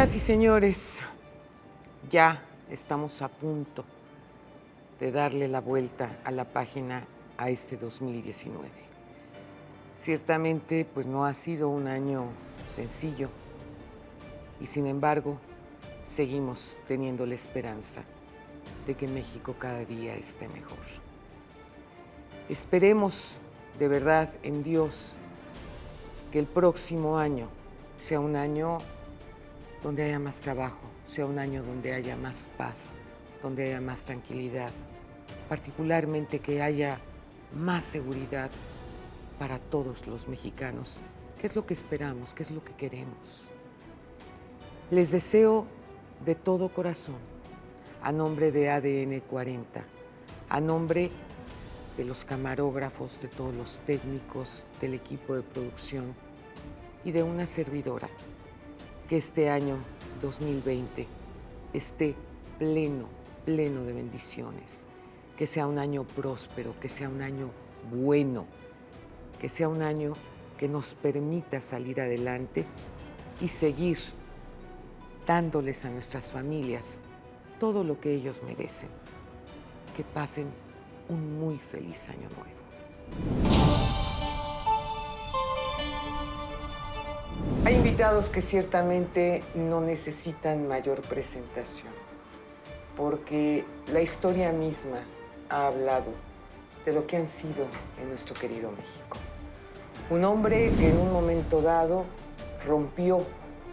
Señoras y señores, ya estamos a punto de darle la vuelta a la página a este 2019. Ciertamente, pues no ha sido un año sencillo y sin embargo, seguimos teniendo la esperanza de que México cada día esté mejor. Esperemos de verdad en Dios que el próximo año sea un año donde haya más trabajo, sea un año donde haya más paz, donde haya más tranquilidad, particularmente que haya más seguridad para todos los mexicanos, que es lo que esperamos, que es lo que queremos. Les deseo de todo corazón, a nombre de ADN 40, a nombre de los camarógrafos, de todos los técnicos, del equipo de producción y de una servidora, que este año 2020 esté pleno de bendiciones, que sea un año próspero, que sea un año bueno, que sea un año que nos permita salir adelante y seguir dándoles a nuestras familias todo lo que ellos merecen. Que pasen un muy feliz año nuevo. Hay invitados que ciertamente no necesitan mayor presentación, porque la historia misma ha hablado de lo que han sido en nuestro querido México. Un hombre que en un momento dado rompió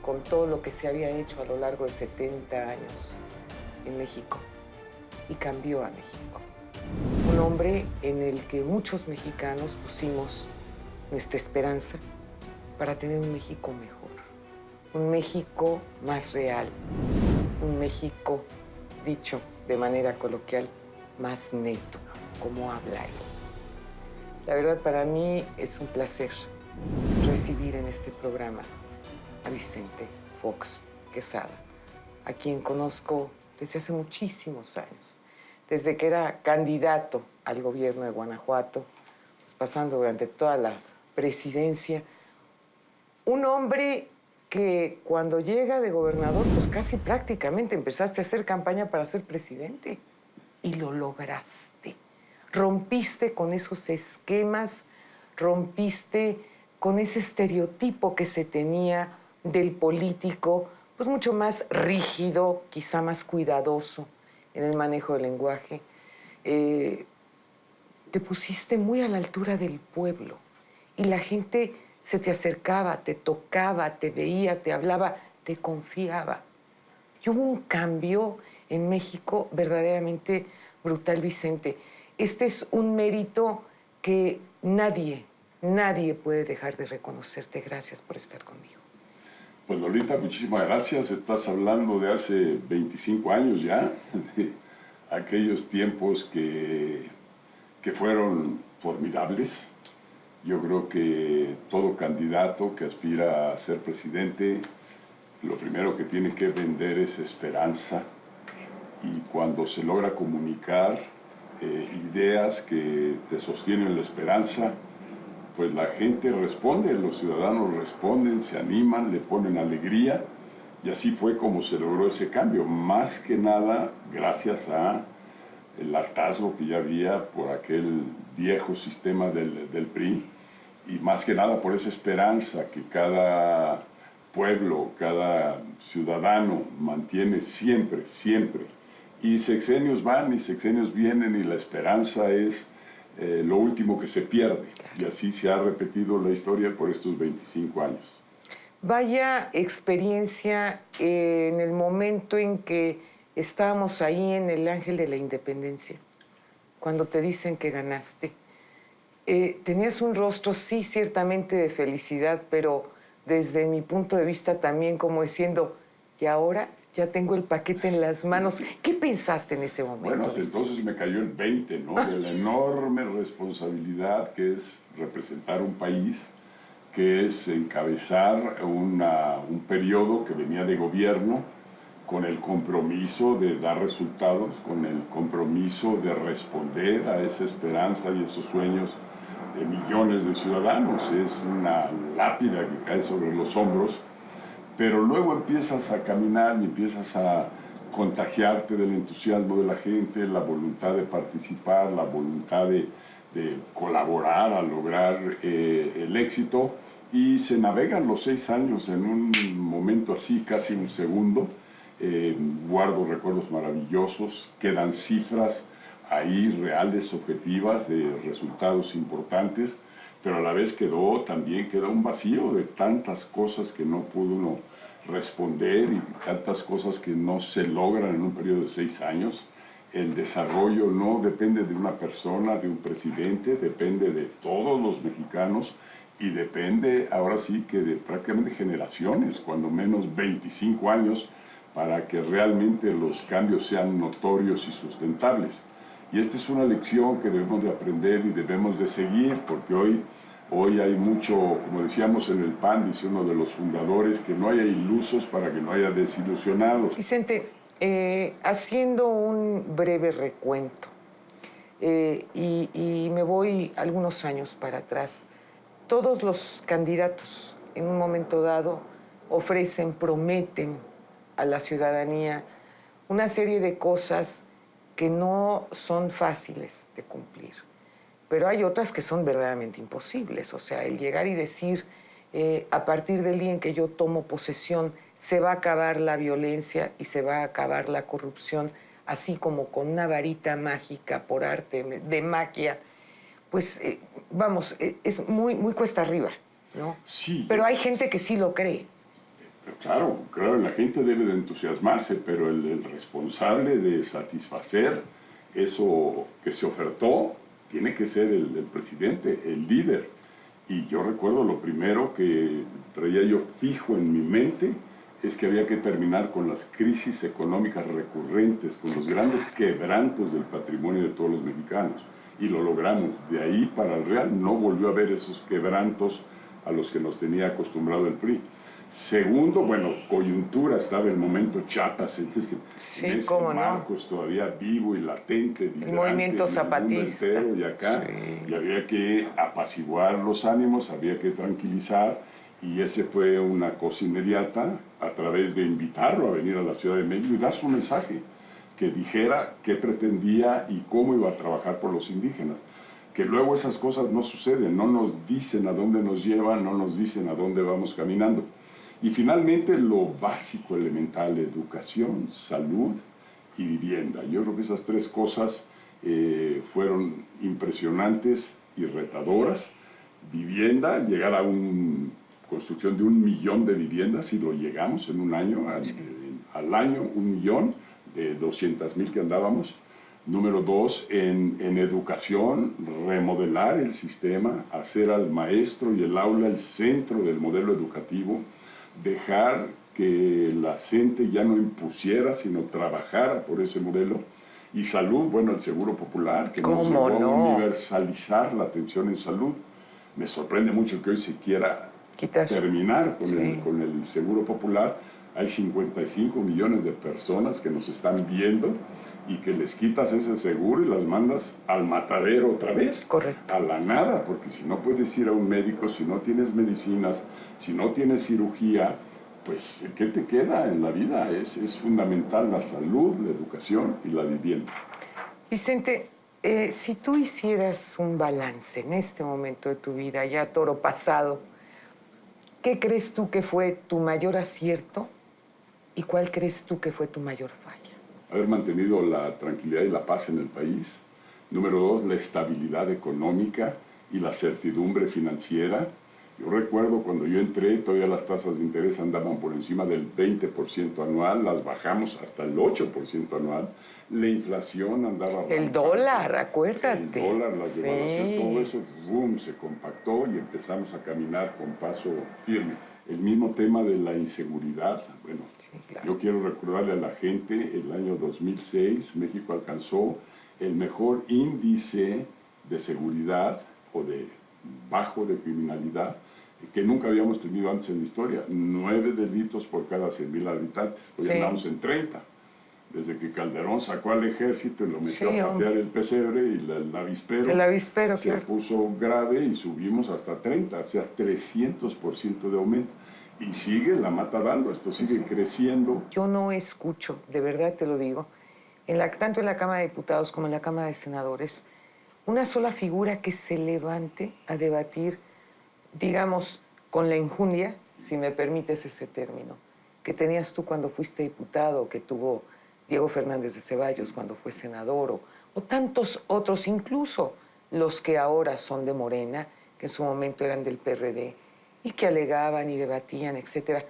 con todo lo que se había hecho a lo largo de 70 años en México y cambió a México. Un hombre en el que muchos mexicanos pusimos nuestra esperanza para tener un México mejor, un México más real, un México, dicho de manera coloquial, más neto, como habla él. La verdad, para mí es un placer recibir en este programa a Vicente Fox Quesada, a quien conozco desde hace muchísimos años, desde que era candidato al gobierno de Guanajuato, pues pasando durante toda la presidencia. Un hombre que cuando llega de gobernador, pues casi prácticamente empezaste a hacer campaña para ser presidente. Y lo lograste. Rompiste con esos esquemas, rompiste con ese estereotipo que se tenía del político, pues mucho más rígido, quizá más cuidadoso en el manejo del lenguaje. Te pusiste muy a la altura del pueblo y la gente se te acercaba, te tocaba, te veía, te hablaba, te confiaba. Y hubo un cambio en México verdaderamente brutal, Vicente. Este es un mérito que nadie puede dejar de reconocerte. Gracias por estar conmigo. Pues Lolita, muchísimas gracias. Estás hablando de hace 25 años ya, de aquellos tiempos que fueron formidables. Yo creo que todo candidato que aspira a ser presidente, lo primero que tiene que vender es esperanza, y cuando se logra comunicar ideas que te sostienen la esperanza, pues la gente responde, los ciudadanos responden, se animan, le ponen alegría, y así fue como se logró ese cambio, más que nada gracias a el hartazgo que ya había por aquel viejo sistema del PRI, y más que nada por esa esperanza que cada pueblo, cada ciudadano mantiene siempre, siempre. Y sexenios van y sexenios vienen, y la esperanza es lo último que se pierde. Y así se ha repetido la historia por estos 25 años. Vaya experiencia en el momento en que estábamos ahí en el Ángel de la Independencia, cuando te dicen que ganaste. Tenías un rostro, sí, ciertamente de felicidad, pero desde mi punto de vista también como diciendo, y ahora ya tengo el paquete en las manos. ¿Qué pensaste en ese momento? Bueno, hasta entonces me cayó el 20, ¿no? De la enorme responsabilidad que es representar un país, que es encabezar un periodo que venía de gobierno con el compromiso de dar resultados, con el compromiso de responder a esa esperanza y esos sueños de millones de ciudadanos. Es una lápida que cae sobre los hombros, pero luego empiezas a caminar y empiezas a contagiarte del entusiasmo de la gente, la voluntad de participar, la voluntad de colaborar a lograr el éxito, y se navegan los 6 años en un momento así, casi un segundo. Guardo recuerdos maravillosos, quedan cifras ahí reales, objetivas, de resultados importantes, pero a la vez también quedó un vacío de tantas cosas que no pudo uno responder y tantas cosas que no se logran en un periodo de 6 años. El desarrollo no depende de una persona, de un presidente, depende de todos los mexicanos y depende ahora sí que de prácticamente generaciones, cuando menos 25 años, para que realmente los cambios sean notorios y sustentables. Y esta es una lección que debemos de aprender y debemos de seguir, porque hoy hay mucho, como decíamos en el PAN, dice uno de los fundadores, que no haya ilusos para que no haya desilusionados. Vicente, haciendo un breve recuento, y me voy algunos años para atrás, todos los candidatos en un momento dado ofrecen, prometen a la ciudadanía una serie de cosas que no son fáciles de cumplir, pero hay otras que son verdaderamente imposibles. O sea, el llegar y decir, a partir del día en que yo tomo posesión, se va a acabar la violencia y se va a acabar la corrupción, así como con una varita mágica por arte de magia, pues vamos, es muy cuesta arriba, ¿no? Sí. Pero hay gente que sí lo cree. Claro, la gente debe de entusiasmarse, pero el responsable de satisfacer eso que se ofertó tiene que ser el presidente, el líder. Y yo recuerdo lo primero que traía yo fijo en mi mente es que había que terminar con las crisis económicas recurrentes, con los grandes quebrantos del patrimonio de todos los mexicanos. Y lo logramos. De ahí para el Real no volvió a haber esos quebrantos a los que nos tenía acostumbrado el PRI. Segundo, bueno, coyuntura, estaba el momento Chiapas en ese Marcos todavía vivo y latente, el movimiento zapatista. En el mundo entero y acá, y había que apaciguar los ánimos, había que tranquilizar, y ese fue una cosa inmediata a través de invitarlo a venir a la Ciudad de México y dar su mensaje, que dijera qué pretendía y cómo iba a trabajar por los indígenas. Que luego esas cosas no suceden, no nos dicen a dónde nos llevan, no nos dicen a dónde vamos caminando. Y finalmente lo básico, elemental, educación, salud y vivienda. Yo creo que esas 3 cosas fueron impresionantes y retadoras. Vivienda, llegar a una construcción de 1 millón de viviendas, y lo llegamos en un año, al año 1 millón, de 200,000 que andábamos. Número 2, en educación, remodelar el sistema, hacer al maestro y el aula el centro del modelo educativo, dejar que la gente ya no impusiera, sino trabajara por ese modelo. Y salud, bueno, el Seguro Popular, que nos llevó a universalizar la atención en salud. Me sorprende mucho que hoy se quiera terminar con el Seguro Popular. Hay 55 millones de personas que nos están viendo y que les quitas ese seguro y las mandas al matadero otra vez. Correcto. A la nada, porque si no puedes ir a un médico, si no tienes medicinas, si no tienes cirugía, pues ¿qué te queda en la vida? Es fundamental la salud, la educación y la vivienda. Vicente, si tú hicieras un balance en este momento de tu vida, ya toro pasado, ¿qué crees tú que fue tu mayor acierto y cuál crees tú que fue tu mayor falla? Haber mantenido la tranquilidad y la paz en el país. Número 2, la estabilidad económica y la certidumbre financiera. Yo recuerdo cuando yo entré, todavía las tasas de interés andaban por encima del 20% anual, las bajamos hasta el 8% anual. La inflación andaba... El dólar, acuérdate. El dólar, las devaluaciones, todo eso, boom, se compactó y empezamos a caminar con paso firme. El mismo tema de la inseguridad. Bueno, claro. Yo quiero recordarle a la gente, el año 2006 México alcanzó el mejor índice de seguridad o de bajo de criminalidad que nunca habíamos tenido antes en la historia. 9 delitos por cada 100,000 habitantes. Hoy andamos en 30. Desde que Calderón sacó al ejército y lo metió a patear el pesebre y el avispero se puso grave y subimos hasta 30, o sea, 300% de aumento. Y sigue la mata dando, esto sigue creciendo. Yo no escucho, de verdad te lo digo, tanto en la Cámara de Diputados como en la Cámara de Senadores, una sola figura que se levante a debatir, digamos, con la enjundia, si me permites ese término, que tenías tú cuando fuiste diputado, que tuvo Diego Fernández de Ceballos cuando fue senador, o tantos otros, incluso los que ahora son de Morena, que en su momento eran del PRD, y que alegaban y debatían, etcétera.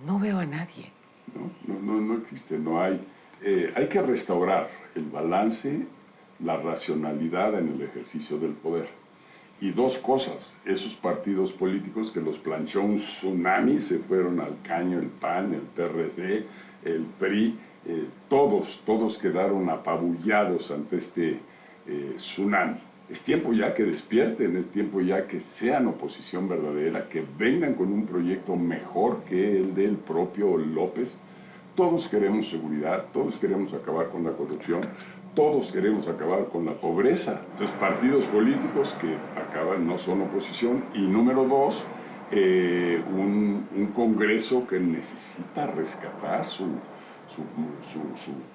No veo a nadie. No existe, no hay. Hay que restaurar el balance, la racionalidad en el ejercicio del poder. Y dos cosas, esos partidos políticos que los planchó un tsunami, se fueron al caño, el PAN, el PRD, el PRI, todos quedaron apabullados ante este tsunami. Es tiempo ya que despierten, es tiempo ya que sean oposición verdadera, que vengan con un proyecto mejor que el del propio López. Todos queremos seguridad, todos queremos acabar con la corrupción, todos queremos acabar con la pobreza. Entonces, partidos políticos que acaban no son oposición. Y número dos, un Congreso que necesita rescatar su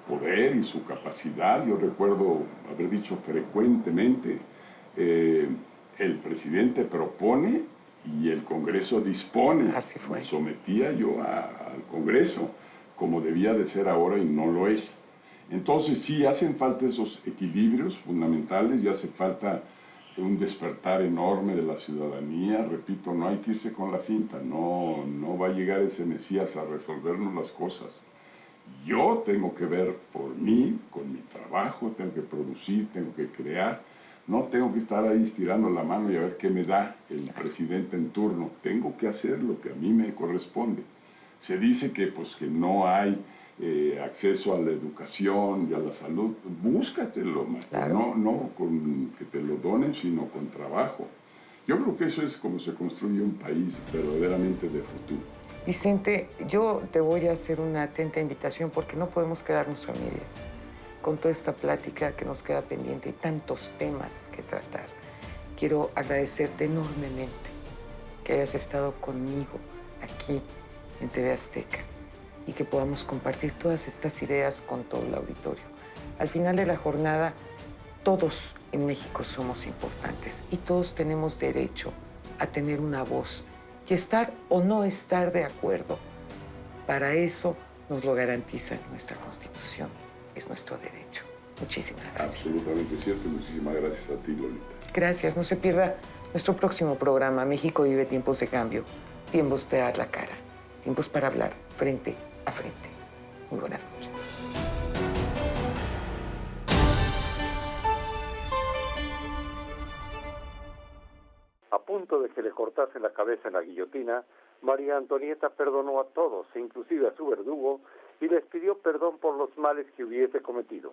poder y su capacidad. Yo recuerdo haber dicho frecuentemente, el presidente propone y el Congreso dispone. Así fue. Me sometía yo al Congreso, como debía de ser ahora y no lo es. Entonces sí, hacen falta esos equilibrios fundamentales y hace falta un despertar enorme de la ciudadanía. Repito, no hay que irse con la finta, no va a llegar ese Mesías a resolvernos las cosas. Yo tengo que ver por mí, con mi trabajo, tengo que producir, tengo que crear. No tengo que estar ahí estirando la mano y a ver qué me da el presidente en turno. Tengo que hacer lo que a mí me corresponde. Se dice que, pues, que no hay acceso a la educación y a la salud. Búscatelo, claro. No con que te lo donen, sino con trabajo. Yo creo que eso es como se construye un país verdaderamente de futuro. Vicente, yo te voy a hacer una atenta invitación porque no podemos quedarnos a medias con toda esta plática que nos queda pendiente y tantos temas que tratar. Quiero agradecerte enormemente que hayas estado conmigo aquí en TV Azteca y que podamos compartir todas estas ideas con todo el auditorio. Al final de la jornada, todos en México somos importantes y todos tenemos derecho a tener una voz y estar o no estar de acuerdo. Para eso nos lo garantiza nuestra Constitución. Es nuestro derecho. Muchísimas gracias. Absolutamente cierto. Muchísimas gracias a ti, Lolita. Gracias. No se pierda nuestro próximo programa. México vive tiempos de cambio. Tiempos de dar la cara. Tiempos para hablar frente a frente. Muy buenas noches. A punto de que le cortase la cabeza en la guillotina, María Antonieta perdonó a todos, inclusive a su verdugo, y les pidió perdón por los males que hubiese cometido.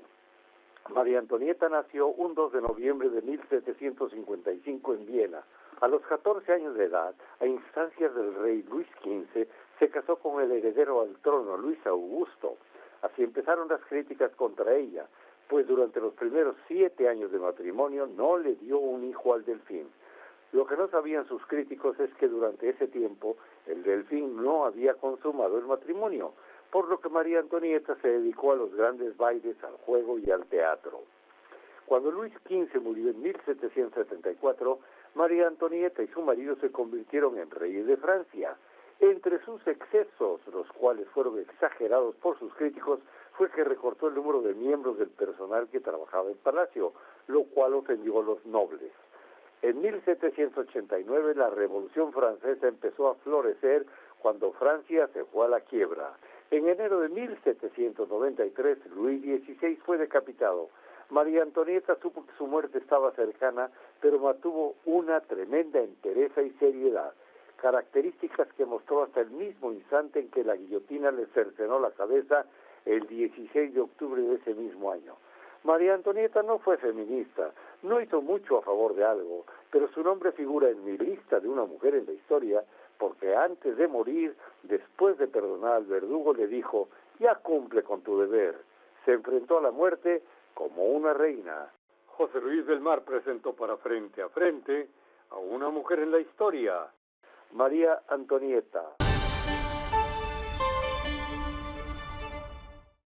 María Antonieta nació un 2 de noviembre de 1755 en Viena. A los 14 años de edad, a instancias del rey Luis XV, se casó con el heredero al trono, Luis Augusto. Así empezaron las críticas contra ella, pues durante los primeros 7 años de matrimonio no le dio un hijo al delfín. Lo que no sabían sus críticos es que durante ese tiempo el delfín no había consumado el matrimonio, por lo que María Antonieta se dedicó a los grandes bailes, al juego y al teatro. Cuando Luis XV murió en 1774, María Antonieta y su marido se convirtieron en reyes de Francia. Entre sus excesos, los cuales fueron exagerados por sus críticos, fue que recortó el número de miembros del personal que trabajaba en palacio, lo cual ofendió a los nobles. En 1789 la Revolución Francesa empezó a florecer cuando Francia se fue a la quiebra. En enero de 1793, Luis XVI fue decapitado. María Antonieta supo que su muerte estaba cercana, pero mantuvo una tremenda entereza y seriedad, características que mostró hasta el mismo instante en que la guillotina le cercenó la cabeza el 16 de octubre de ese mismo año. María Antonieta no fue feminista, no hizo mucho a favor de algo, pero su nombre figura en mi lista de una mujer en la historia, porque antes de morir, después de perdonar al verdugo, le dijo: ya cumple con tu deber. Se enfrentó a la muerte como una reina. José Luis del Mar presentó para Frente a Frente a una mujer en la historia, María Antonieta.